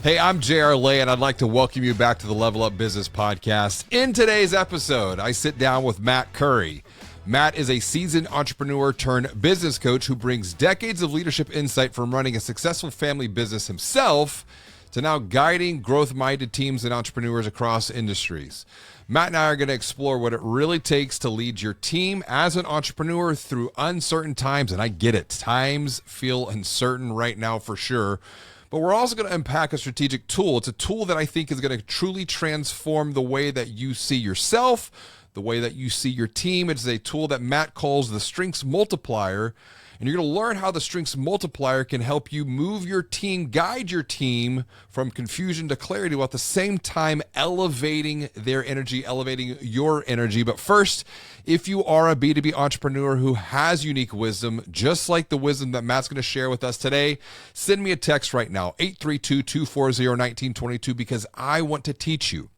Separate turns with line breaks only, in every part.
Hey, I'm JR Lay, and I'd like to welcome you back to the Level Up Business Podcast. In today's episode, I sit down with Matt Curry. Matt is a seasoned entrepreneur turned business coach who brings decades of leadership insight from running a successful family business himself to now guiding growth-minded teams and entrepreneurs across industries. Matt and I are going to explore what it really takes to lead your team as an entrepreneur through uncertain times, and I get it. Times feel uncertain right now for sure. But we're also going to unpack a strategic tool. It's a tool that I think is going to truly transform the way that you see yourself, the way that you see your team. It's a tool that Matt calls the Strengths Multiplier. And you're going to learn how the Strengths Multiplier can help you move your team, guide your team from confusion to clarity, while at the same time elevating their energy, elevating your energy. But first, if you are a B2B entrepreneur who has unique wisdom, just like the wisdom that Matt's going to share with us today, send me a text right now, 832-240-1922, because I want to teach you.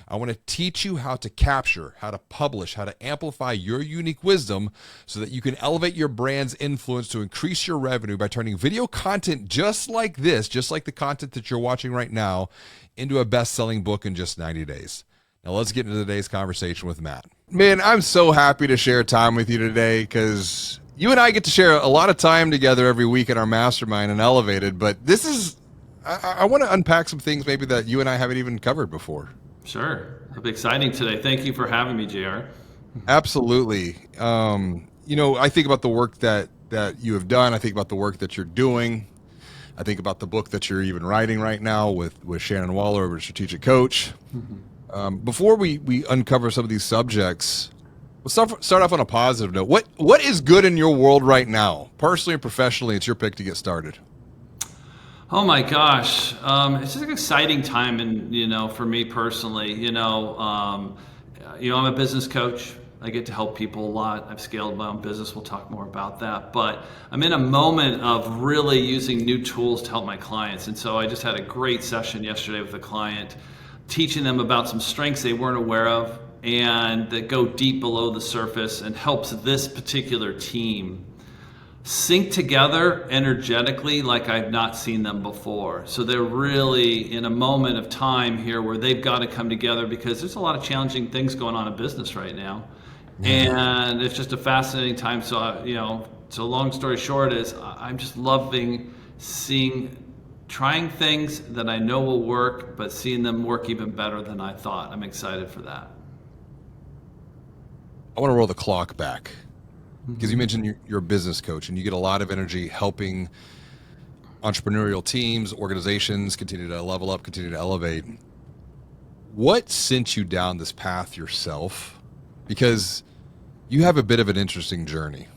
I want to teach you how to capture, how to publish, how to amplify your unique wisdom so that you can elevate your brand's influence to increase your revenue by turning video content just like this, just like the content that you're watching right now, into a best-selling book in just 90 days. Now let's get into today's conversation with Matt. Man, I'm so happy to share time with you today because you and I get to share a lot of time together every week in our mastermind and Elevated, but this is, I want to unpack some things maybe that you and I haven't even covered before.
Sure. It'll be exciting today. Thank you for having me, JR.
Absolutely. I think about the work that you have done. I think about the work that you're doing. I think about the book that you're even writing right now with Shannon Waller over at Strategic Coach. Before we uncover some of these subjects, let's start off on a positive note. What is good in your world right now? Personally and professionally, it's your pick to get started.
Oh my gosh, it's just an exciting time, and for me personally, I'm a business coach. I get to help people a lot. I've scaled my own business. We'll talk more about that. But I'm in a moment of really using new tools to help my clients, and so I just had a great session yesterday with a client, teaching them about some strengths they weren't aware of, and that go deep below the surface and helps this particular team sync together energetically like I've not seen them before. So they're really in a moment of time here where they've got to come together because there's a lot of challenging things going on in business right now. And it's just a fascinating time. So, so long story short is I'm just loving trying things that I know will work, but seeing them work even better than I thought. I'm excited for that.
I want to roll the clock back. Because you mentioned you're a business coach and you get a lot of energy helping entrepreneurial teams, organizations continue to level up, continue to elevate. What sent you down this path yourself? Because you have a bit of an interesting journey.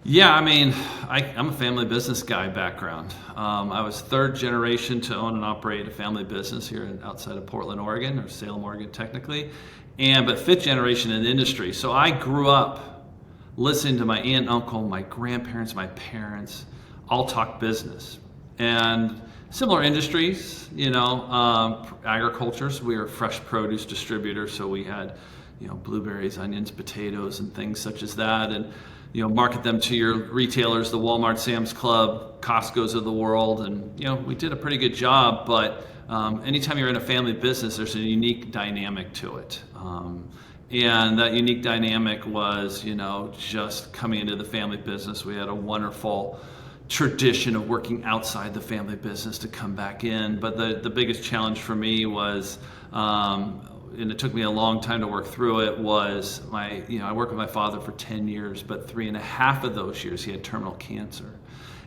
Yeah, I mean, I'm a family business guy background. I was third generation to own and operate a family business here outside of Portland, Oregon, or Salem, Oregon, technically. But fifth generation in the industry. So I grew up listening to my aunt, uncle, my grandparents, my parents, all talk business. And similar industries, agriculture. So we were a fresh produce distributor. So we had, blueberries, onions, potatoes, and things such as that. And, market them to your retailers, the Walmart, Sam's Club, Costco's of the world. And, we did a pretty good job, but anytime you're in a family business, there's a unique dynamic to it. And that unique dynamic was, just coming into the family business. We had a wonderful tradition of working outside the family business to come back in. But the biggest challenge for me was, and it took me a long time to work through it, was I worked with my father for 10 years, but 3.5 of those years he had terminal cancer.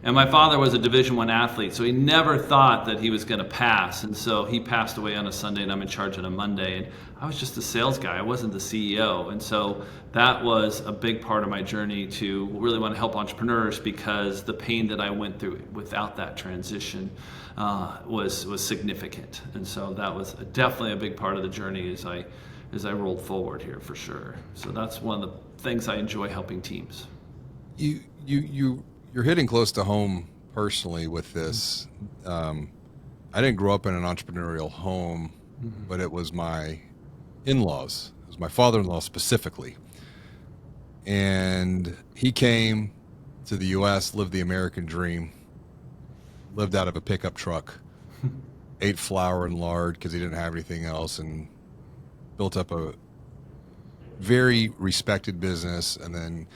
And my father was a Division I athlete, so he never thought that he was going to pass. And so he passed away on a Sunday, and I'm in charge on a Monday. And I was just a sales guy. I wasn't the CEO. And so that was a big part of my journey to really want to help entrepreneurs, because the pain that I went through without that transition was significant. And so that was definitely a big part of the journey as I rolled forward here, for sure. So that's one of the things I enjoy, helping teams.
You're hitting close to home personally with this. I didn't grow up in an entrepreneurial home, but it was my in-laws. It was my father-in-law specifically. And he came to the U.S., lived the American dream, lived out of a pickup truck, ate flour and lard because he didn't have anything else, and built up a very respected business, and then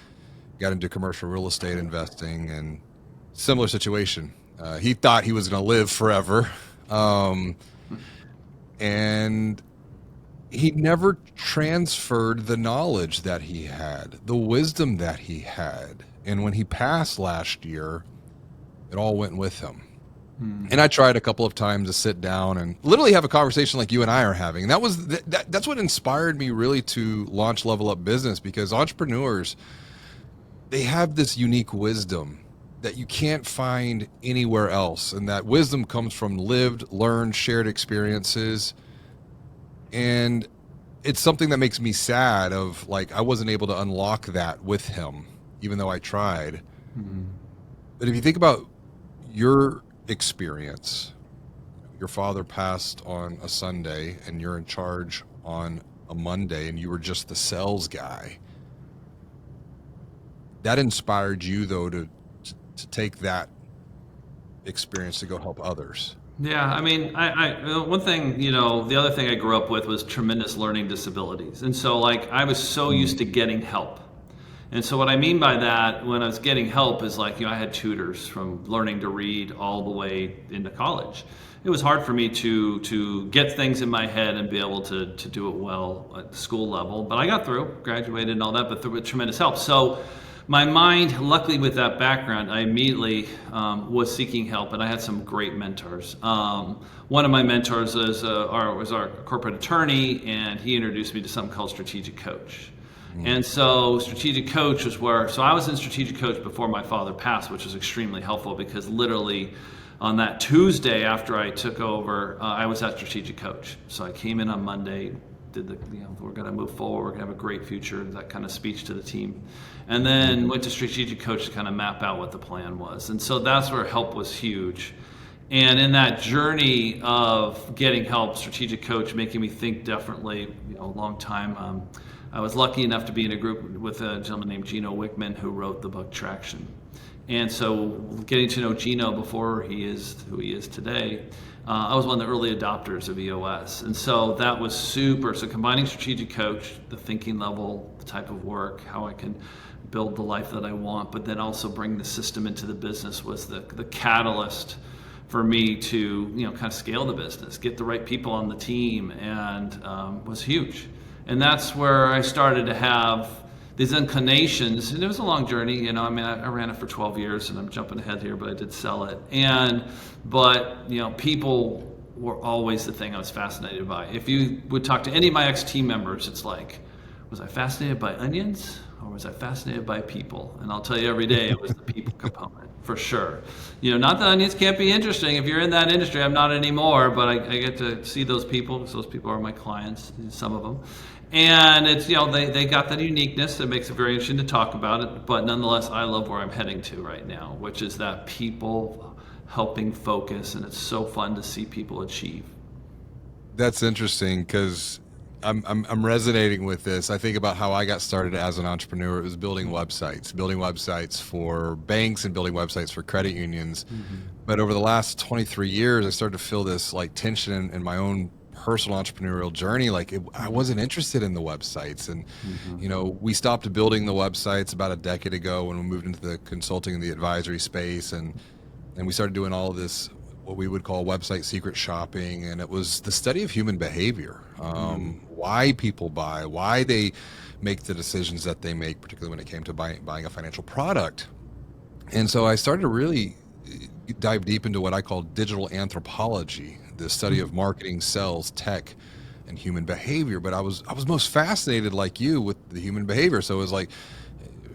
got into commercial real estate investing, and similar situation. He thought he was going to live forever. And he never transferred the knowledge that he had, the wisdom that he had. And when he passed last year, it all went with him. And I tried a couple of times to sit down and literally have a conversation like you and I are having. And that's what inspired me really to launch Level Up Business, because entrepreneurs, they have this unique wisdom that you can't find anywhere else. And that wisdom comes from lived, learned, shared experiences. And it's something that makes me sad of, like, I wasn't able to unlock that with him, even though I tried. But if you think about your experience, your father passed on a Sunday and you're in charge on a Monday, and you were just the sales guy. That inspired you, though, to take that experience to go help others.
Yeah, I mean, one thing, the other thing I grew up with was tremendous learning disabilities. And so, like, I was so used to getting help. And so what I mean by that, when I was getting help, is like, I had tutors from learning to read all the way into college. It was hard for me to get things in my head and be able to do it well at the school level. But I got through, graduated and all that, but with tremendous help. So my mind, luckily with that background, I immediately was seeking help, and I had some great mentors. One of my mentors was our corporate attorney, and he introduced me to something called Strategic Coach. And so Strategic Coach was so I was in Strategic Coach before my father passed, which was extremely helpful, because literally on that Tuesday after I took over, I was at Strategic Coach. So I came in on Monday, did we're going to move forward, we're going to have a great future, that kind of speech to the team. And then went to Strategic Coach to kind of map out what the plan was. And so that's where help was huge. And in that journey of getting help, Strategic Coach making me think differently, a long time. I was lucky enough to be in a group with a gentleman named Gino Wickman, who wrote the book Traction. And so getting to know Gino before he is who he is today, I was one of the early adopters of EOS. And so that was super. So combining Strategic Coach, the thinking level, the type of work, how I can build the life that I want, but then also bring the system into the business, was the catalyst for me to kind of scale the business, get the right people on the team, and was huge. And that's where I started to have these inclinations, and it was a long journey. I ran it for 12 years, and I'm jumping ahead here, but I did sell it. But people were always the thing I was fascinated by. If you would talk to any of my ex-team members, it's like, was I fascinated by onions, or was I fascinated by people? And I'll tell you, every day it was the people component, for sure. Not that onions can't be interesting. If you're in that industry, I'm not anymore, but I get to see those people, because those people are my clients, some of them. And it's, they got that uniqueness that makes it very interesting to talk about it. But nonetheless, I love where I'm heading to right now, which is that people helping focus. And it's so fun to see people achieve.
That's interesting, because I'm resonating with this. I think about how I got started as an entrepreneur. It was building websites for banks and building websites for credit unions. But over the last 23 years, I started to feel this like tension in my own personal entrepreneurial journey. I wasn't interested in the websites, and we stopped building the websites about a decade ago when we moved into the consulting and the advisory space, and we started doing all of this, what we would call website secret shopping. And it was the study of human behavior, why people buy, why they make the decisions that they make, particularly when it came to buying a financial product. And so I started to really dive deep into what I call digital anthropology, the study of marketing, sales, tech, and human behavior. But I was most fascinated, like you, with the human behavior. So it was like,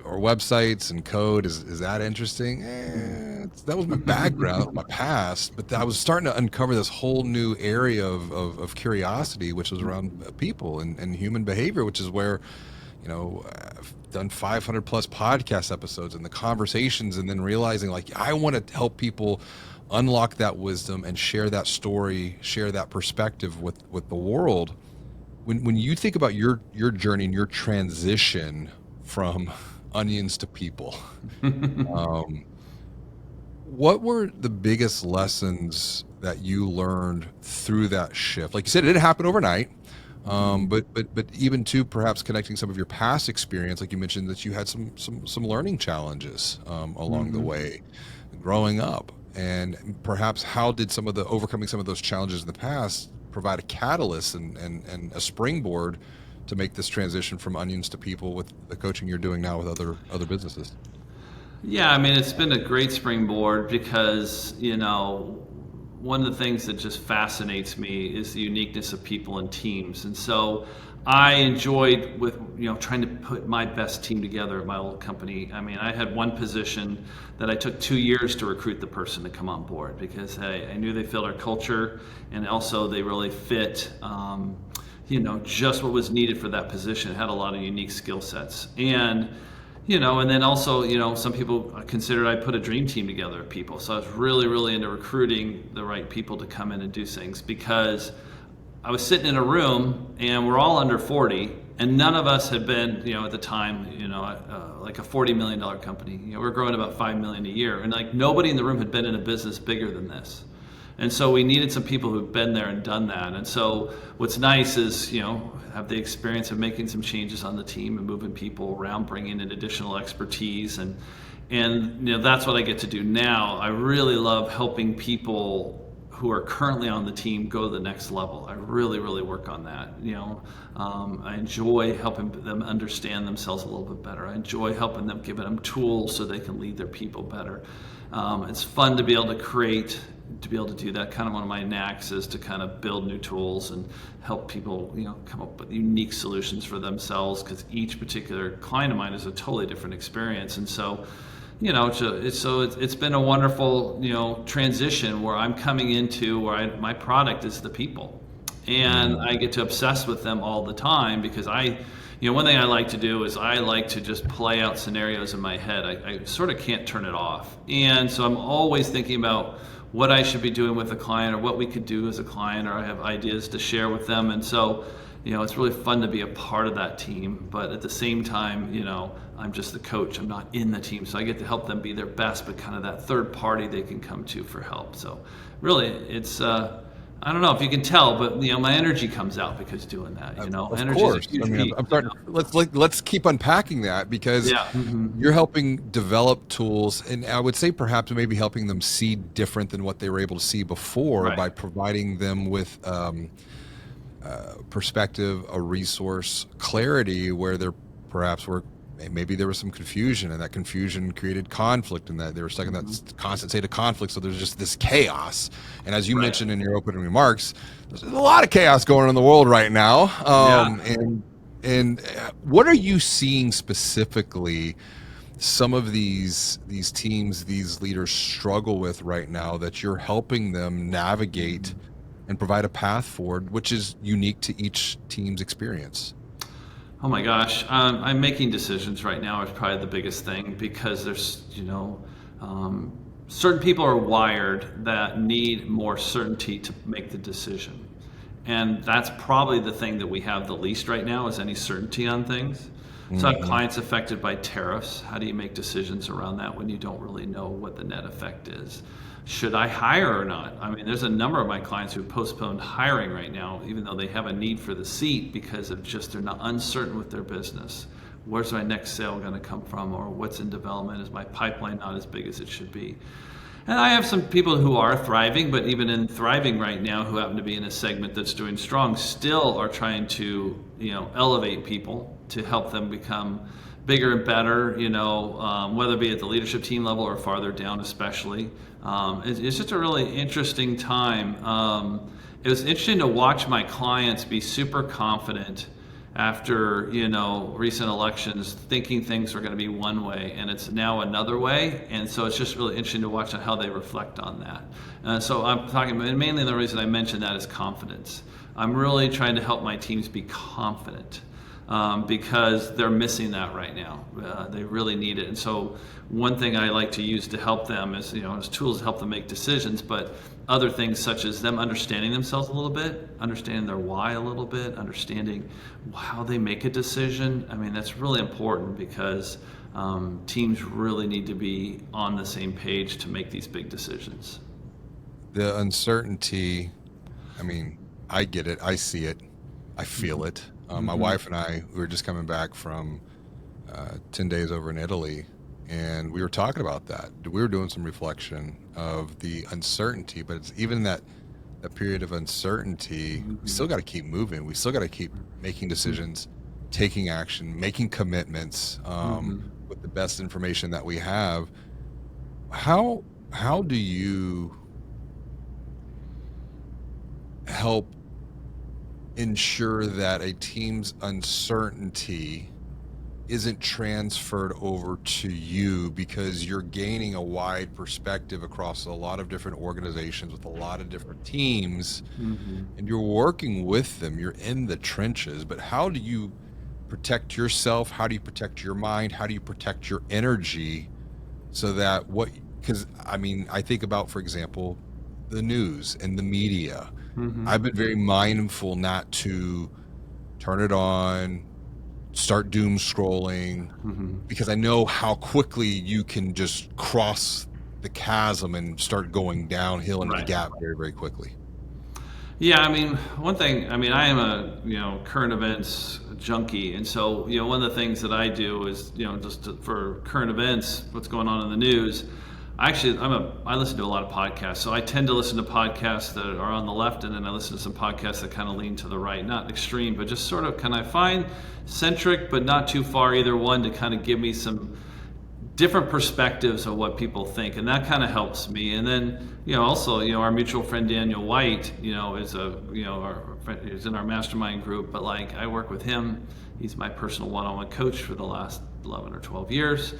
our websites and code, is that interesting? That was my background, my past. But I was starting to uncover this whole new area of curiosity, which was around people and human behavior, which is where, I've done 500 plus podcast episodes and the conversations, and then realizing, like, I want to help people unlock that wisdom and share that story, share that perspective with the world. When you think about your journey and your transition from onions to people, What were the biggest lessons that you learned through that shift? Like you said, it didn't happen overnight, but even to perhaps connecting some of your past experience, like you mentioned that you had some learning challenges along the
Mm-hmm.
way, growing up, and perhaps how did some of the overcoming some of those challenges in the past provide a catalyst and a springboard to make this transition from onions to people with the coaching you're doing now with other businesses?
Yeah, I mean, it's been a great springboard because, one of the things that just fascinates me is the uniqueness of people and teams. And so I enjoyed trying to put my best team together at my old company. I mean, I had one position that I took 2 years to recruit the person to come on board because I knew they fit our culture and also they really fit, just what was needed for that position. It had a lot of unique skill sets. And then also, some people considered I put a dream team together of people. So I was really, really into recruiting the right people to come in and do things because I was sitting in a room and we're all under 40 and none of us had been, at the time, like a $40 million company. We're growing about $5 million a year. And like nobody in the room had been in a business bigger than this. And so we needed some people who've been there and done that. And so what's nice is, have the experience of making some changes on the team and moving people around, bringing in additional expertise. And that's what I get to do now. I really love helping people who are currently on the team go to the next level. I really, really work on that. I enjoy helping them understand themselves a little bit better. I enjoy helping them, giving them tools so they can lead their people better. It's fun to be able to do that. Kind of one of my knacks is to kind of build new tools and help people, come up with unique solutions for themselves because each particular client of mine is a totally different experience. And so, it's been a wonderful, transition where I'm coming into where my product is the people. And I get to obsess with them all the time because one thing I like to do is I like to just play out scenarios in my head. I sort of can't turn it off. And so I'm always thinking about what I should be doing with a client or what we could do as a client, or I have ideas to share with them. And so, it's really fun to be a part of that team. But at the same time, I'm just the coach. I'm not in the team. So I get to help them be their best, but kind of that third party they can come to for help. So really, it's, I don't know if you can tell, but my energy comes out because doing that.
Of
Energy
course.
is a huge
I mean,
piece,
I'm starting. Let's keep unpacking that because
Yeah. Mm-hmm.
you're helping develop tools, and I would say perhaps maybe helping them see different than what they were able to see before
Right.
by providing them with perspective, a resource, clarity where there perhaps were. Maybe there was some confusion, and that confusion created conflict, and that they were stuck in that constant state of conflict. So there's just this chaos. And as you
Right.
mentioned in your opening remarks, there's a lot of chaos going on in the world right now. And what are you seeing specifically? Some of these teams, these leaders struggle with right now that you're helping them navigate and provide a path forward, which is unique to each team's experience.
Oh my gosh, I'm making decisions right now is probably the biggest thing because there's, certain people are wired that need more certainty to make the decision. And that's probably the thing that we have the least right now is any certainty on things. So I have clients affected by tariffs. How do you make decisions around that when you don't really know what the net effect is? Should I hire or not? I mean, there's a number of my clients who postponed hiring right now, even though they have a need for the seat because of just they're not uncertain with their business. Where's my next sale going to come from, or what's in development? Is my pipeline not as big as it should be? And I have some people who are thriving, but even in thriving right now, who happen to be in a segment that's doing strong, still are trying to, elevate people to help them become bigger and better, whether it be at the leadership team level or farther down especially. It's just a really interesting time. It was interesting to watch my clients be super confident after, recent elections, thinking things were going to be one way and it's now another way. And so it's just really interesting to watch on how they reflect on that. So I'm talking, mainly the reason I mentioned that is confidence. I'm really trying to help my teams be confident. Because they're missing that right now. They really need it. And so one thing I like to use to help them is, as tools to help them make decisions, but other things such as them understanding themselves a little bit, understanding their why a little bit, understanding how they make a decision. I mean, that's really important because teams really need to be on the same page to make these big decisions.
The uncertainty, I mean, I get it. I see it. I feel it. My wife and I, we were just coming back from 10 days over in Italy, and we were talking about that. We were doing some reflection of the uncertainty, but it's even that period of uncertainty, we still got to keep moving. We still got to keep making decisions, taking action, making commitments with the best information that we have. How do you help ensure that a team's uncertainty isn't transferred over to you, because you're gaining a wide perspective across a lot of different organizations with a lot of different teams, and you're working with them, you're in the trenches, but how do you protect yourself? How do you protect your mind? How do you protect your energy so that because I mean, I think about, for example, the news and the media. I've been very mindful not to turn it on, start doom scrolling, because I know how quickly you can just cross the chasm and start going downhill into the gap very, very quickly.
Yeah, I mean, one thing, I mean, I am a, current events junkie. And so, one of the things that I do is, for current events, what's going on in the news, I listen to a lot of podcasts. So I tend to listen to podcasts that are on the left, and then I listen to some podcasts that kind of lean to the right, not extreme, but just sort of, can I find centric, but not too far either one, to kind of give me some different perspectives of what people think, and that kind of helps me. And then, also, our mutual friend Daniel White, is is in our mastermind group, but like, I work with him. He's my personal one-on-one coach for the last 11 or 12 years.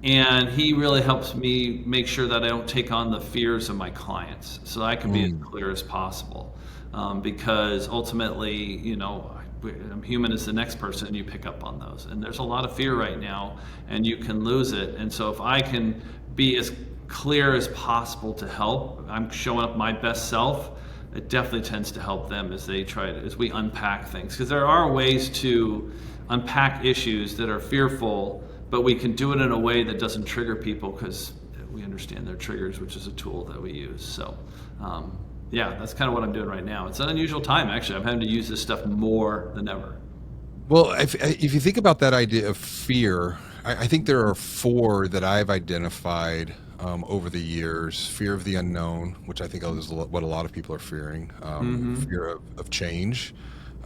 And he really helps me make sure that I don't take on the fears of my clients, so that I can be as clear as possible. Because ultimately, I'm human as the next person, and you pick up on those. And there's a lot of fear right now, and you can lose it. And so if I can be as clear as possible to help, I'm showing up my best self, it definitely tends to help them as we unpack things. Because there are ways to unpack issues that are fearful, but we can do it in a way that doesn't trigger people, because we understand their triggers, which is a tool that we use. So, yeah, that's kind of what I'm doing right now. It's an unusual time, actually. I'm having to use this stuff more than ever.
Well, if you think about that idea of fear, I think there are 4 that I've identified over the years. Fear of the unknown, which I think is what a lot of people are fearing. Fear of change.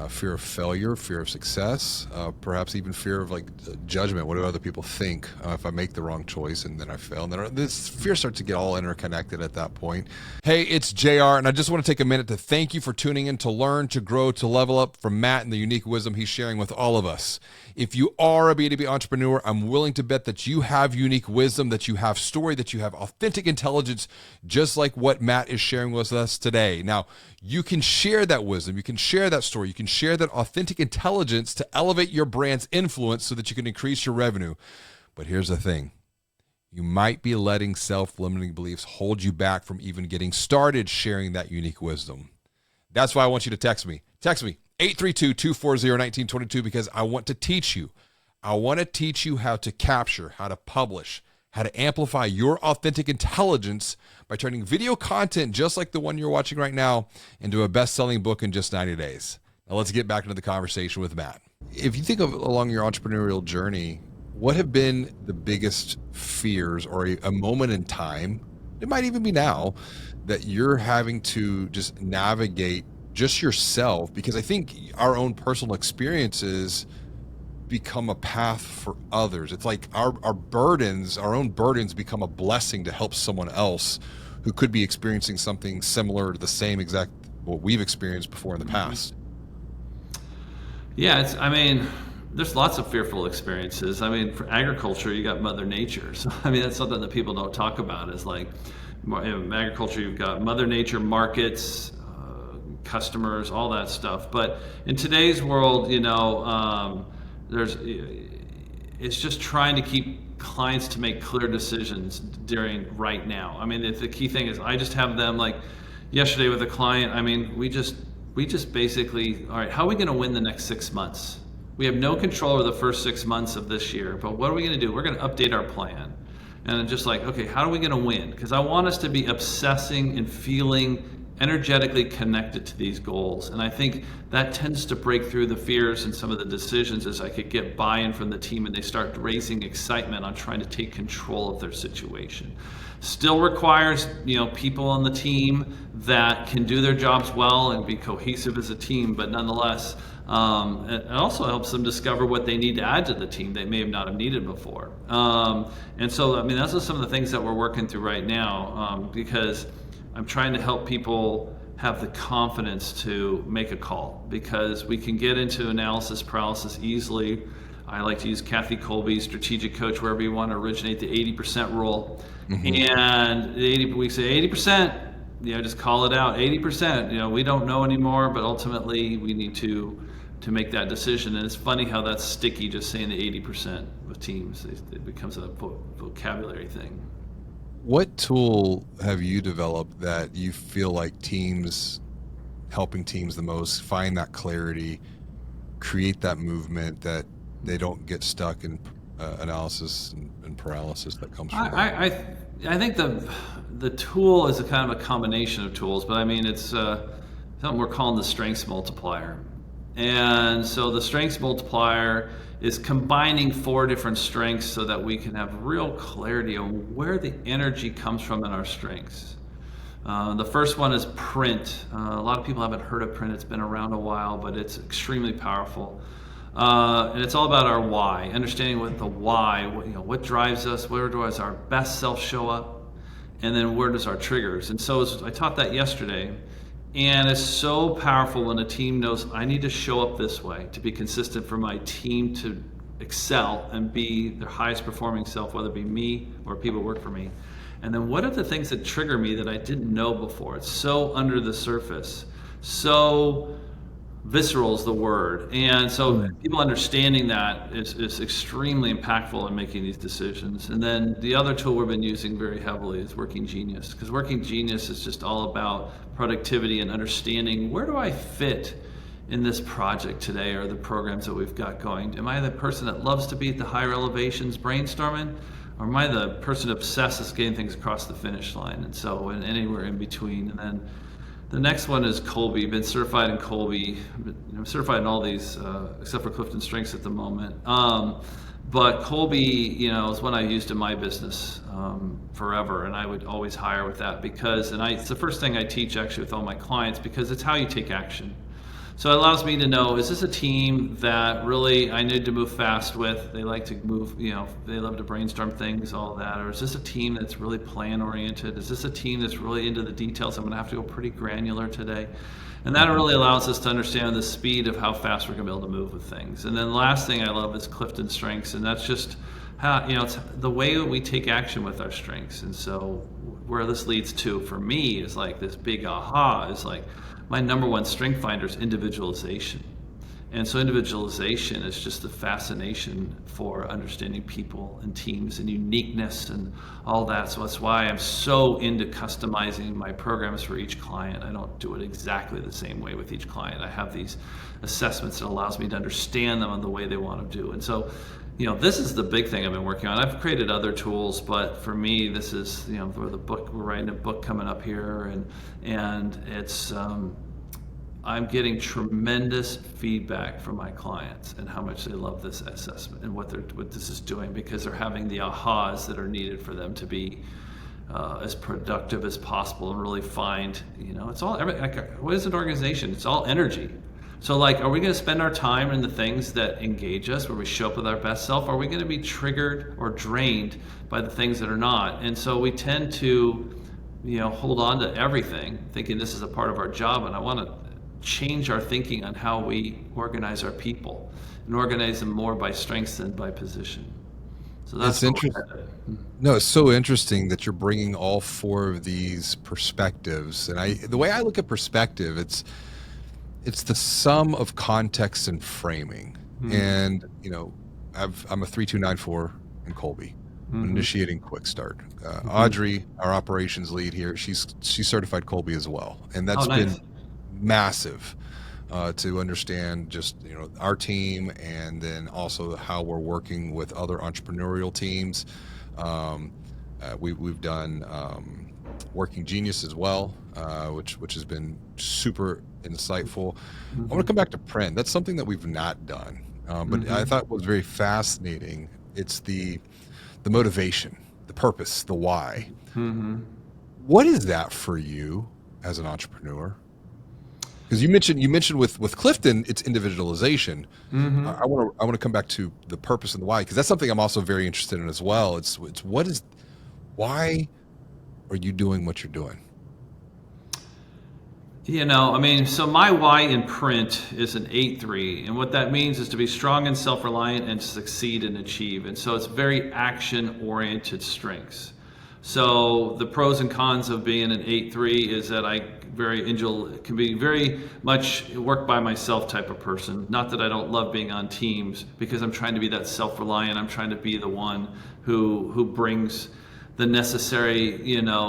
Fear of failure, fear of success, perhaps even fear of judgment. What do other people think if I make the wrong choice and then I fail? And then this fear starts to get all interconnected at that point. Hey, it's JR, and I just want to take a minute to thank you for tuning in to learn, to grow, to level up from Matt and the unique wisdom he's sharing with all of us. If you are a B2B entrepreneur, I'm willing to bet that you have unique wisdom, that you have story, that you have authentic intelligence, just like what Matt is sharing with us today. Now, you can share that wisdom, you can share that story, you can share that authentic intelligence to elevate your brand's influence so that you can increase your revenue. But here's the thing. You might be letting self-limiting beliefs hold you back from even getting started sharing that unique wisdom. That's why I want you to text me. Text me, 832-240-1922, because I want to teach you. I want to teach you how to capture, how to publish, how to amplify your authentic intelligence by turning video content just like the one you're watching right now into a best-selling book in just 90 days. Now let's get back into the conversation with Matt. If you think of along your entrepreneurial journey, what have been the biggest fears or a moment in time, it might even be now, that you're having to just navigate just yourself? Because I think our own personal experiences become a path for others. It's like our burdens, our own burdens, become a blessing to help someone else who could be experiencing something similar to the same exact what we've experienced before in the past.
Yeah, there's lots of fearful experiences. For agriculture, you got Mother Nature. So, that's something that people don't talk about, is like, in agriculture, you've got Mother Nature, markets, customers, all that stuff. But in today's world, it's just trying to keep clients to make clear decisions during right now. The key thing is, I just have them, like yesterday with a client, we just basically, all right, how are we going to win the next 6 months? We have no control over the first 6 months of this year, but what are we going to do? We're going to update our plan. And just like, okay, how are we going to win? Because I want us to be obsessing and feeling energetically connected to these goals. And I think that tends to break through the fears and some of the decisions as I could get buy-in from the team and they start raising excitement on trying to take control of their situation. Still requires, people on the team that can do their jobs well and be cohesive as a team, but nonetheless, it also helps them discover what they need to add to the team they may have not have needed before. And so, those are some of the things that we're working through right now, because I'm trying to help people have the confidence to make a call, because we can get into analysis paralysis easily. I like to use Kathy Kolbe's strategic coach, wherever you want to originate the 80% rule. And we say 80%, just call it out. 80%, we don't know anymore, but ultimately we need to make that decision. And it's funny how that's sticky, just saying the 80% of teams. It becomes a vocabulary thing.
What tool have you developed that you feel like helping teams the most find that clarity, create that movement, that they don't get stuck in analysis and paralysis that comes from that?
I think the tool is a kind of a combination of tools, but it's something we're calling the Strengths Multiplier. And so the Strengths Multiplier is combining 4 different strengths so that we can have real clarity on where the energy comes from in our strengths. The first one is print. A lot of people haven't heard of print. It's been around a while, but it's extremely powerful. And it's all about our why, understanding what the why, what drives us, where does our best self show up, and then where does our triggers. And so I taught that yesterday. And it's so powerful when a team knows I need to show up this way to be consistent for my team to excel and be their highest performing self, whether it be me or people who work for me. And then what are the things that trigger me that I didn't know before? It's so under the surface, so visceral is the word. And so people understanding that is extremely impactful in making these decisions. And then the other tool we've been using very heavily is Working Genius, because Working Genius is just all about productivity and understanding, where do I fit in this project today or the programs that we've got going? Am I the person that loves to be at the higher elevations brainstorming, or am I the person obsessed with getting things across the finish line? And so, and anywhere in between. And then the next one is Kolbe. Been certified in Kolbe. I'm certified in all these except for CliftonStrengths at the moment. But Kolbe, is one I used in my business forever, and I would always hire with that because, it's the first thing I teach actually with all my clients, because it's how you take action. So it allows me to know, is this a team that really I need to move fast with? They like to move, they love to brainstorm things, all that. Or is this a team that's really plan oriented? Is this a team that's really into the details? I'm going to have to go pretty granular today. And that really allows us to understand the speed of how fast we're going to be able to move with things. And then the last thing I love is CliftonStrengths, and that's just how, it's the way that we take action with our strengths. And so where this leads to, for me, is like this big aha, is like, my number one strength finder is individualization. And so individualization is just the fascination for understanding people and teams and uniqueness and all that. So that's why I'm so into customizing my programs for each client. I don't do it exactly the same way with each client. I have these assessments that allows me to understand them on the way they want to do. And so, this is the big thing I've been working on. I've created other tools, but for me, this is, for the book, we're writing a book coming up here, and it's, I'm getting tremendous feedback from my clients and how much they love this assessment and what this is doing, because they're having the ahas that are needed for them to be as productive as possible and really find, it's all, what is an organization? It's all energy. So are we going to spend our time in the things that engage us, where we show up with our best self? Or are we going to be triggered or drained by the things that are not? And so we tend to, hold on to everything, thinking this is a part of our job. And I want to change our thinking on how we organize our people and organize them more by strengths than by position. So that's
interesting. No, it's so interesting that you're bringing all 4 of these perspectives. And the way I look at perspective, it's the sum of context and framing. And, I'm a 3294 in Kolbe. I'm initiating quick start. Audrey, our operations lead here, she's certified Kolbe as well. And that's been massive. to understand just our team, and then also how we're working with other entrepreneurial teams. We've done Working Genius as well, which has been super insightful. I want to come back to print. That's something that we've not done, but I thought was very fascinating. It's the motivation, the purpose, the why. What is that for you as an entrepreneur? Because you mentioned with Clifton, it's individualization. I want to come back to the purpose and the why, because that's something I'm also very interested in as well. It's why are you doing what you're doing?
So my why in print is an 8-3, and what that means is to be strong and self-reliant and succeed and achieve. And so it's very action-oriented strengths. So the pros and cons of being an 8-3 is that I can be very much work by myself type of person. Not that I don't love being on teams, because I'm trying to be that self-reliant. I'm trying to be the one who brings the necessary,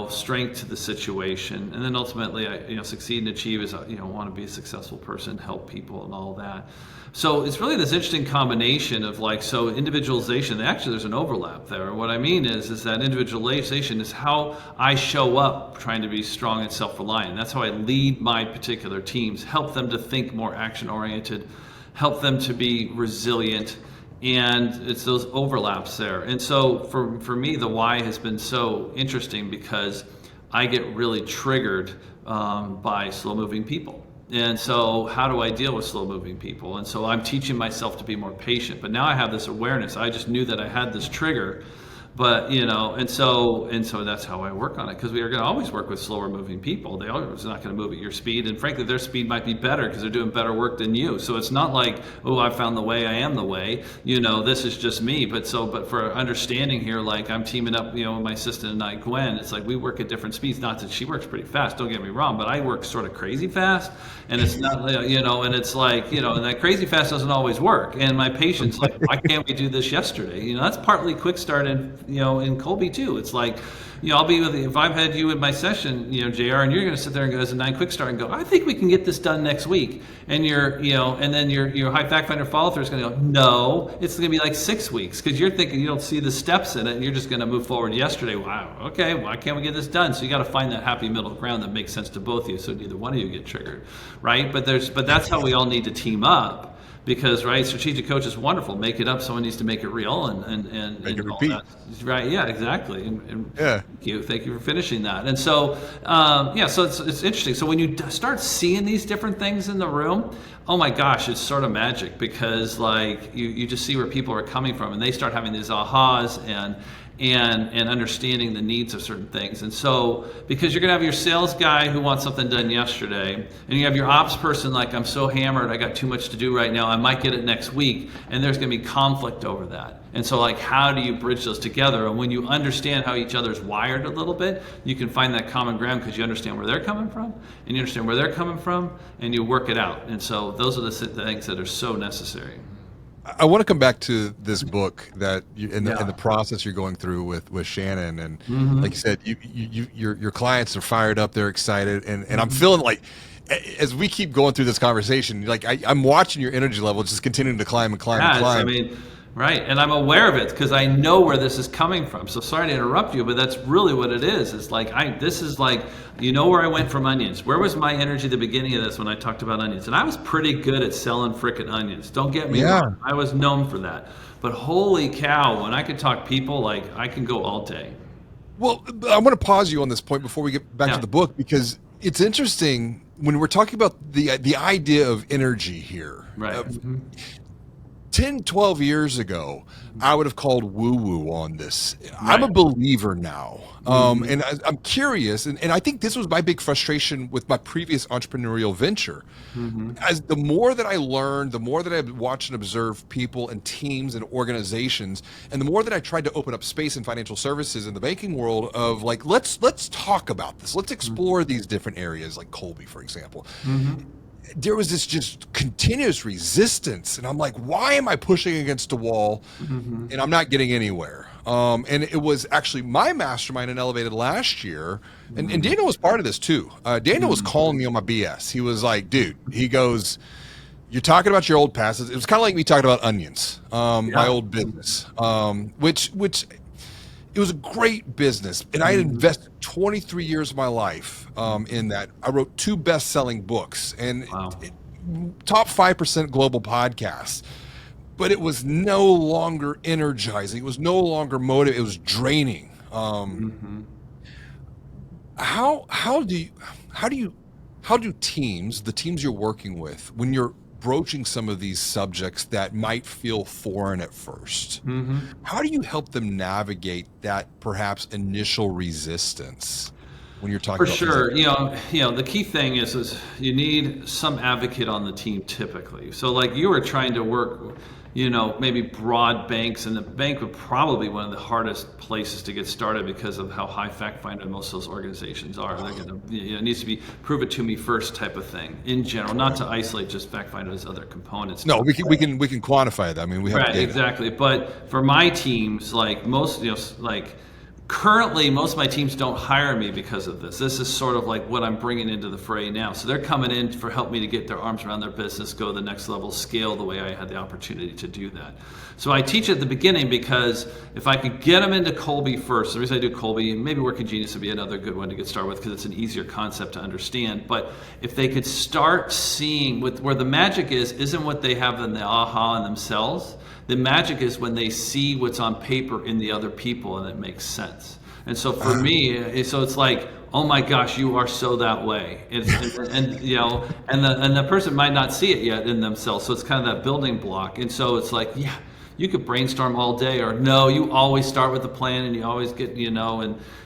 strength to the situation. And then ultimately, I, succeed and achieve is, want to be a successful person, help people and all that. So it's really this interesting combination of individualization, actually there's an overlap there. What I mean is that individualization is how I show up trying to be strong and self-reliant. That's how I lead my particular teams, help them to think more action-oriented, help them to be resilient, and it's those overlaps there. And so for me, the why has been so interesting because I get really triggered by slow-moving people. And so how do I deal with slow-moving people? And so I'm teaching myself to be more patient. But now I have this awareness. I just knew that I had this trigger. But, and so that's how I work on it, because we are going to always work with slower moving people. They're always not going to move at your speed. And frankly, their speed might be better because they're doing better work than you. So it's not like, oh, I found the way, I am the way, this is just me. But for understanding here, like I'm teaming up, with my assistant and I, Gwen, it's like we work at different speeds. Not that she works pretty fast, don't get me wrong, but I work sort of crazy fast. And it's not, and it's like, and that crazy fast doesn't always work. And my patient's like, why can't we do this yesterday? That's partly quick start and, in Kolbe too. It's like, I'll be with you, if I've had you in my session, JR, and you're going to sit there and go as a 9 quick start and go, I think we can get this done next week. And and then your high fact finder follow through is going to go, no, it's going to be like 6 weeks, because you're thinking you don't see the steps in it and you're just going to move forward yesterday. Wow, okay, why can't we get this done? So you got to find that happy middle ground that makes sense to both of you, so neither one of you get triggered, right? But that's how we all need to team up. Because strategic coach is wonderful. Make it up. Someone needs to make it real and
Make it
all
repeat.
that. Right? Yeah, exactly. And
Yeah.
Thank you for finishing that. And so so it's interesting. So when you start seeing these different things in the room, oh my gosh, it's sort of magic, because you just see where people are coming from, and they start having these ahas and understanding the needs of certain things. And so, because you're going to have your sales guy who wants something done yesterday, and you have your ops person like, I'm so hammered, I got too much to do right now, I might get it next week, and there's going to be conflict over that. And so how do you bridge those together? And when you understand how each other's wired a little bit, you can find that common ground, because you understand where they're coming from, and you understand where they're coming from, and you work it out. And so those are the things that are so necessary.
I want to come back to this book that in the process you're going through with Shannon, and like you said, your clients are fired up, they're excited, and I'm feeling like, as we keep going through this conversation, like I'm watching your energy level just continuing to climb and climb and climb.
Right, and I'm aware of it because I know where this is coming from. So sorry to interrupt you, but that's really what it is. It's like this is like, where I went from onions. Where was my energy at the beginning of this when I talked about onions? And I was pretty good at selling frickin' onions. Don't get me wrong. I was known for that. But holy cow, when I could talk people, I can go all day.
Well, I want to pause you on this point before we get back to the book, because it's interesting when we're talking about the idea of energy here.
Right.
10, 12 years ago, I would have called woo-woo on this. Right. I'm a believer now. And I'm curious, and I think this was my big frustration with my previous entrepreneurial venture. As the more that I learned, the more that I watched and observed people and teams and organizations, and the more that I tried to open up space in financial services in the banking world of let's talk about this. Let's explore these different areas, like Kolbe, for example. There was this just continuous resistance, and I'm like, why am I pushing against a wall and I'm not getting anywhere? And it was actually my mastermind in Elevated last year. And Daniel was part of this too. Daniel was calling me on my BS. He was like, dude, he goes, you're talking about your old past. It was kind of like me talking about onions, my old business, which it was a great business. And I had invested 23 years of my life in that. I wrote 2 best-selling books and top 5% global podcasts. But it was no longer energizing. It was no longer motivating. It was draining. How do teams, the teams you're working with, when you're broaching some of these subjects that might feel foreign at first, how do you help them navigate that perhaps initial resistance when you're talking
For
about
sure, the key thing is you need some advocate on the team typically. So like you were trying to work, maybe broad banks, and the bank would probably be one of the hardest places to get started because of how high fact finder most of those organizations are. They're going to, it needs to be prove it to me first type of thing in general, not to isolate just fact finder as other components.
No, we can quantify that. I mean, we have data.
Exactly. But for my teams, like most, currently, most of my teams don't hire me because of this. This is sort of like what I'm bringing into the fray now. So they're coming in for help me to get their arms around their business, go to the next level, scale the way I had the opportunity to do that. So I teach at the beginning because if I could get them into Kolbe first, the reason I do Kolbe, and maybe Working Genius would be another good one to get started with because it's an easier concept to understand. But if they could start seeing where the magic isn't what they have in the aha in themselves. The magic is when they see what's on paper in the other people and it makes sense. And so for me, it's like, oh my gosh, you are so that way. And the person might not see it yet in themselves. So it's kind of that building block. And so it's like, yeah, you could brainstorm all day, or no, you always start with a plan and you always get,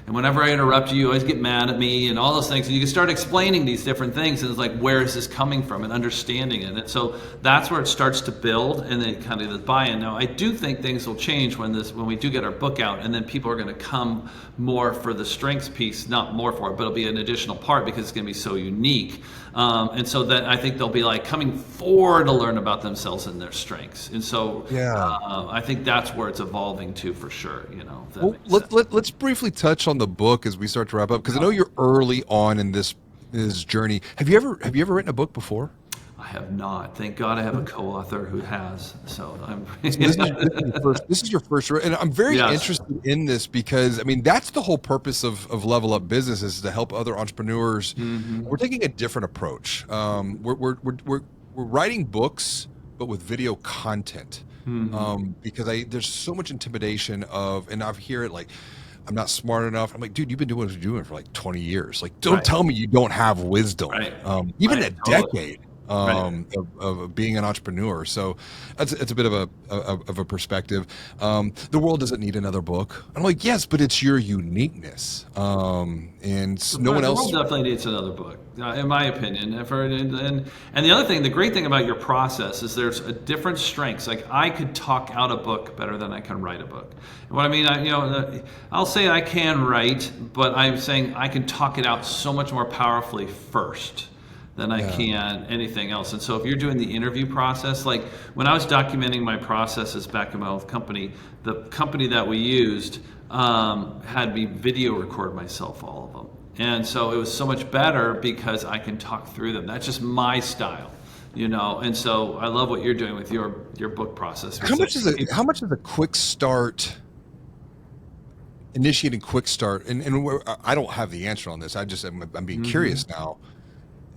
and whenever I interrupt you, you always get mad at me and all those things. And you can start explaining these different things and it's like, where is this coming from, and understanding it. And so that's where it starts to build, and then kind of the buy-in. Now, I do think things will change when we do get our book out, and then people are going to come more for the strengths piece, not more for it, but it'll be an additional part because it's going to be so unique. And so that I think they'll be like coming forward to learn about themselves and their strengths. And so I think that's where it's evolving to for sure.
Well, let's briefly touch on the book as we start to wrap up, because I know you're early on in this journey. Have you ever written a book before?
I have not. Thank God I have a co-author who has. So I'm.
This is your first, and I'm very interested in this because I mean that's the whole purpose of Level Up Business, is to help other entrepreneurs. We're taking a different approach. We're writing books, but with video content, because there's so much intimidation and I hear it like, I'm not smart enough. I'm like, dude, you've been doing what you're doing for like 20 years. Like, don't tell me you don't have wisdom. Even a decade. Of being an entrepreneur. So it's a bit of a perspective. The world doesn't need another book. I'm like, yes, but it's your uniqueness. And no one else.
The world definitely needs another book, in my opinion. And the other thing, the great thing about your process is there's a different strengths. Like I could talk out a book better than I can write a book. And what I mean, I'll say I can write, but I'm saying I can talk it out so much more powerfully first than I can anything else. And so if you're doing the interview process, like when I was documenting my processes back in my old company, the company that we used had me video record myself, all of them. And so it was so much better because I can talk through them. That's just my style, and so I love what you're doing with your book process.
How much is a quick start, initiating quick start, and I don't have the answer on this. I'm being curious now.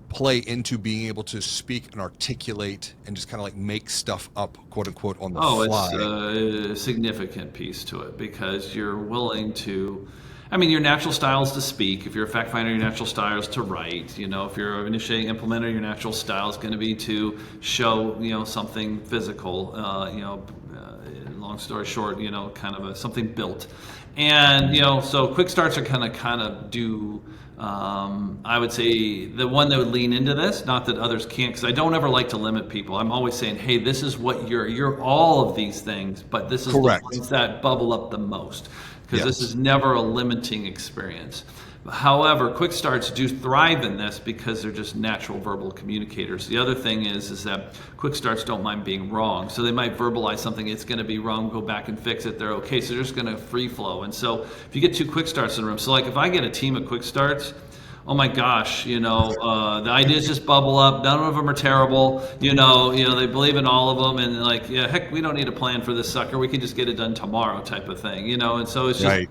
Play into being able to speak and articulate and just kind of like make stuff up, quote unquote, on the fly.
It's a significant piece to it because you're willing to. I mean, your natural style is to speak. If you're a fact finder, your natural style is to write. If you're an initiating implementer, your natural style is going to be to show, something physical. Long story short, kind of something built. And so quick starts are kind of do. I would say the one that would lean into this, not that others can't, because I don't ever like to limit people. I'm always saying, hey, this is what you're all of these things, but this is the ones that bubble up the most. because this is never a limiting experience. However, quick starts do thrive in this because they're just natural verbal communicators. The other thing is that quick starts don't mind being wrong. So they might verbalize something, it's going to be wrong, go back and fix it. They're okay. So they're just going to free flow. And so if you get 2 quick starts in the room, so like if I get a team of quick starts, oh my gosh, the ideas just bubble up. None of them are terrible. They believe in all of them, and like, yeah, heck, we don't need a plan for this sucker. We can just get it done tomorrow, type of thing. And so it's just,
Right.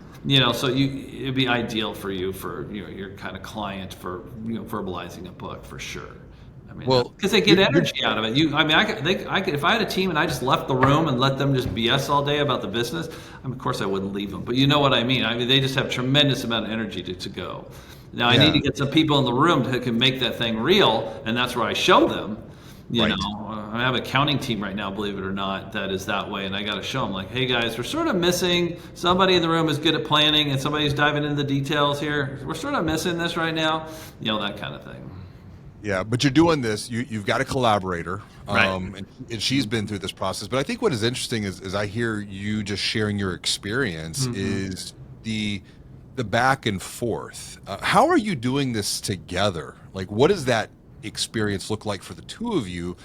So it'd be ideal for you for your kind of client for verbalizing a book for sure. I mean,
Well,
because they get energy out of it. I could, if I had a team and I just left the room and let them just BS all day about the business, of course I wouldn't leave them. But you know what I mean. I mean, they just have tremendous amount of energy to go. Now I need to get some people in the room that can make that thing real, and that's where I show them. I have an accounting team right now, believe it or not, that is that way, and I got to show them, like, hey guys, we're sort of missing somebody in the room who's good at planning, and somebody's diving into the details here. We're sort of missing this right now, that kind of thing.
Yeah, but you're doing this. You've got a collaborator,
Right.
and she's been through this process. But I think what is interesting is I hear you just sharing your experience is the back and forth. How are you doing this together? Like, what does that experience look like for the two of you?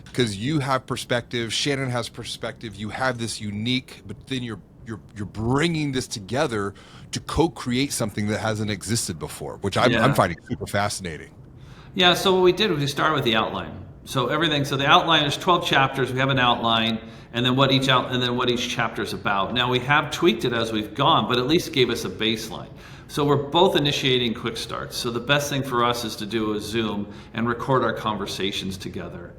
Because you have perspective, Shannon has perspective. You have this unique, but then you're bringing this together to co-create something that hasn't existed before, which I'm finding super fascinating.
Yeah, so what we did was we started with the outline. So the outline is 12 chapters. We have an outline, and then what each chapter is about. Now we have tweaked it as we've gone, but at least gave us a baseline. So we're both initiating quick starts. So the best thing for us is to do a Zoom and record our conversations together.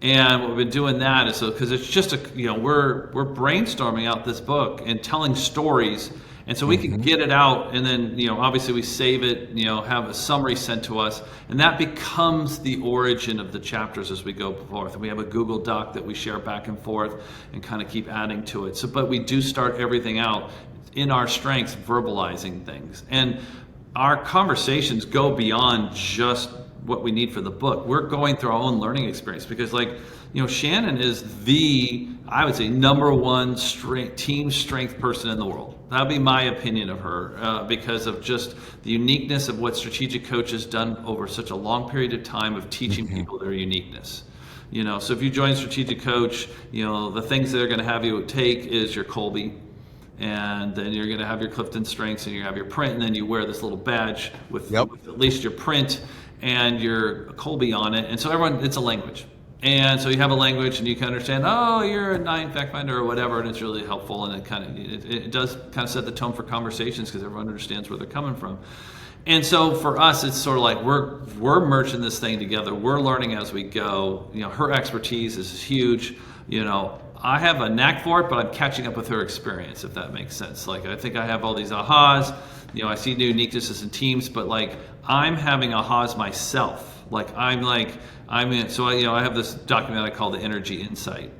And what we've been doing that is because it's just we're brainstorming out this book and telling stories. And so we can get it out, and then, obviously we save it, have a summary sent to us, and that becomes the origin of the chapters as we go forth. And we have a Google Doc that we share back and forth and kind of keep adding to it. So, but we do start everything out in our strengths, verbalizing things. And our conversations go beyond just what we need for the book. We're going through our own learning experience because, Shannon is I would say, number one team strength person in the world. That would be my opinion of her because of just the uniqueness of what Strategic Coach has done over such a long period of time of teaching people their uniqueness. So if you join Strategic Coach, the things they're going to have you take is your Kolbe, and then you're going to have your CliftonStrengths, and you have your print, and then you wear this little badge with at least your print and your Kolbe on it. And so it's a language. And so you have a language and you can understand, oh, you're a 9 fact finder or whatever, and it's really helpful, and it does kind of set the tone for conversations because everyone understands where they're coming from. And so for us, it's sort of like we're merging this thing together. We're learning as we go. Her expertise is huge. I have a knack for it, but I'm catching up with her experience, if that makes sense. Like, I think I have all these ahas. I see new uniquenesses in teams, but I'm having ahas myself. I have this document I call the Energy Insight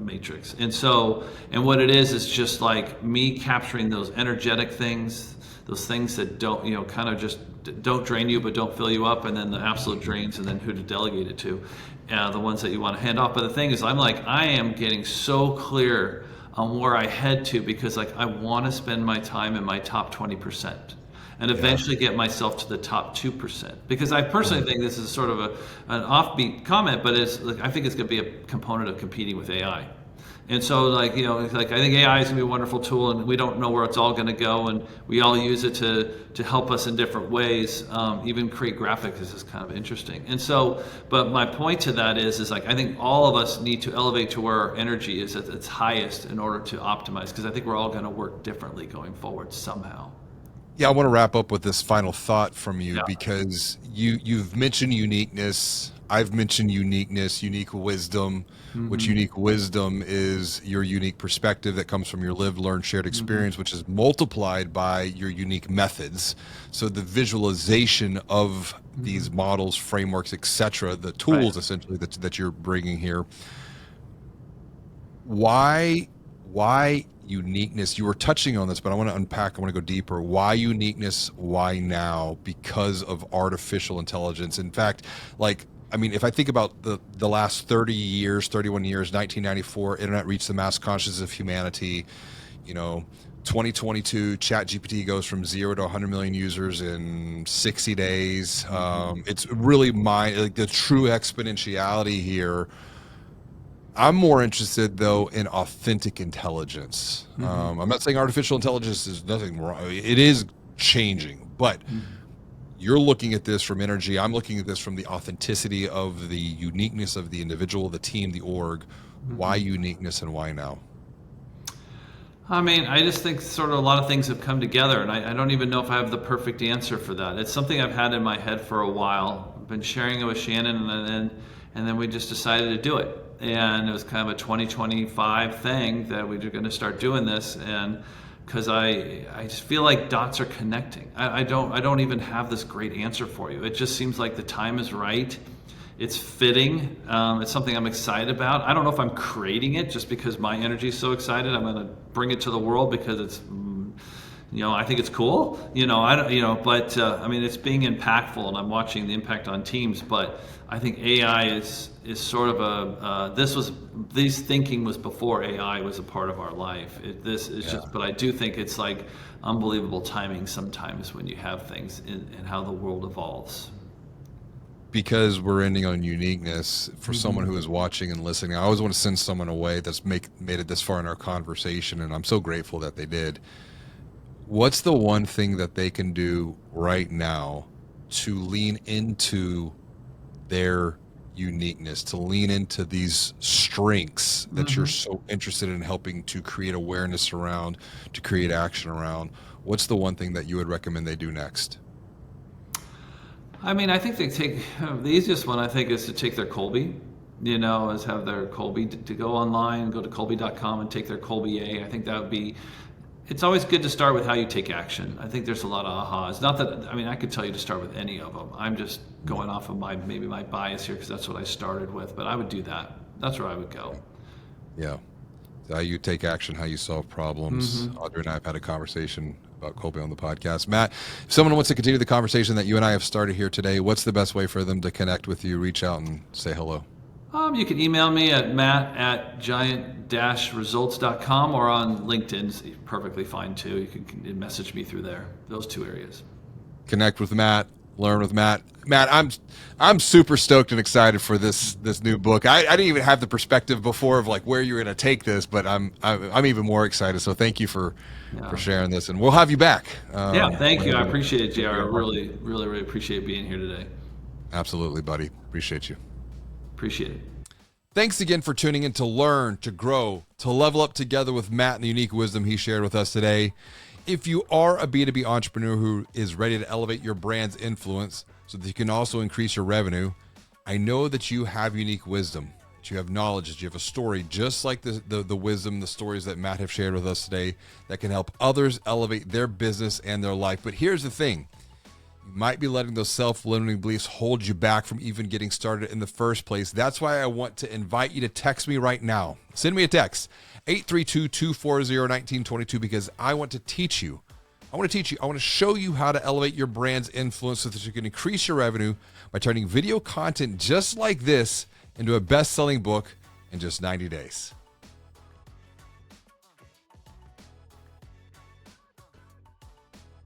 Matrix. And what it is just like me capturing those energetic things, those things that don't, kind of just don't drain you but don't fill you up, and then the absolute drains, and then who to delegate it to, the ones that you want to hand off. But the thing is, I am getting so clear on where I head to because I want to spend my time in my top 20%. And eventually get myself to the top 2%. Because I personally think this is sort of an offbeat comment, but I think it's going to be a component of competing with AI. And so I think AI is going to be a wonderful tool, and we don't know where it's all going to go, and we all use it to help us in different ways, even create graphics is kind of interesting. And so, but my point to that is I think all of us need to elevate to where our energy is at its highest in order to optimize, because I think we're all going to work differently going forward somehow.
Yeah, I want to wrap up with this final thought from you because you've mentioned uniqueness. I've mentioned uniqueness, unique wisdom, which unique wisdom is your unique perspective that comes from your lived, learned, shared experience, which is multiplied by your unique methods. So the visualization of these models, frameworks, etc., the tools essentially that you're bringing here. Why uniqueness? You were touching on this, but I want to unpack. I want to go deeper. Why uniqueness? Why now? Because of artificial intelligence. In fact, if I think about the last 31 years, 1994, internet reached the mass consciousness of humanity. 2022, ChatGPT goes from 0 to 100 million users in 60 days. It's really like the true exponentiality here. I'm more interested, though, in authentic intelligence. I'm not saying artificial intelligence is nothing wrong. It is changing, but you're looking at this from energy. I'm looking at this from the authenticity of the uniqueness of the individual, the team, the org. Why uniqueness and why now?
I mean, I just think sort of a lot of things have come together, and I don't even know if I have the perfect answer for that. It's something I've had in my head for a while. I've been sharing it with Shannon, and then we just decided to do it. And it was kind of a 2025 thing that we were going to start doing this, and because I just feel like dots are connecting. I don't even have this great answer for you. It just seems like the time is right. It's fitting. It's something I'm excited about. I don't know if I'm creating it just because my energy is so excited. I'm going to bring it to the world because it's, I think it's cool. But I mean, it's being impactful, and I'm watching the impact on teams. But I think AI is sort of this thinking was before AI was a part of our life. But I do think it's like unbelievable timing sometimes when you have things in how the world evolves.
Because we're ending on uniqueness, for someone who is watching and listening, I always want to send someone away that's made it this far in our conversation, and I'm so grateful that they did. What's the one thing that they can do right now to lean into their uniqueness, to lean into these strengths that you're so interested in helping to create awareness around, to create action around? What's the one thing that you would recommend they do next?
I mean, I think the easiest one, I think, is to take their Kolbe, is have their Kolbe to go online, go to Kolbe.com and take their Kolbe A. I think that would be, it's always good to start with how you take action. I think there's a lot of ahas. Not that, I mean, I could tell you to start with any of them. I'm just going off of maybe my bias here because that's what I started with, but I would do that. That's where I would go.
Yeah. How you take action, how you solve problems. Audrey and I have had a conversation about Kolbe on the podcast. Matt, if someone wants to continue the conversation that you and I have started here today, what's the best way for them to connect with you, reach out and say hello?
You can email me at matt@giant-results.com or on LinkedIn. It's perfectly fine too. You can message me through there, those two areas.
Connect with Matt, learn with Matt. Matt, I'm super stoked and excited for this new book. I didn't even have the perspective before of like where you're going to take this, but I'm even more excited. So thank you for sharing this, and we'll have you back.
Thank you. I appreciate it, JR. I really, really, really appreciate being here today.
Absolutely, buddy. Appreciate you.
Appreciate it.
Thanks again for tuning in to learn, to grow, to level up together with Matt and the unique wisdom he shared with us today. If you are a B2B entrepreneur who is ready to elevate your brand's influence so that you can also increase your revenue, I know that you have unique wisdom, that you have knowledge, that you have a story just like the wisdom, the stories that Matt have shared with us today that can help others elevate their business and their life. But here's the thing. You might be letting those self-limiting beliefs hold you back from even getting started in the first place. That's why I want to invite you to text me right now. Send me a text, 832-240-1922, because I want to teach you. I want to show you how to elevate your brand's influence so that you can increase your revenue by turning video content just like this into a best-selling book in just 90 days.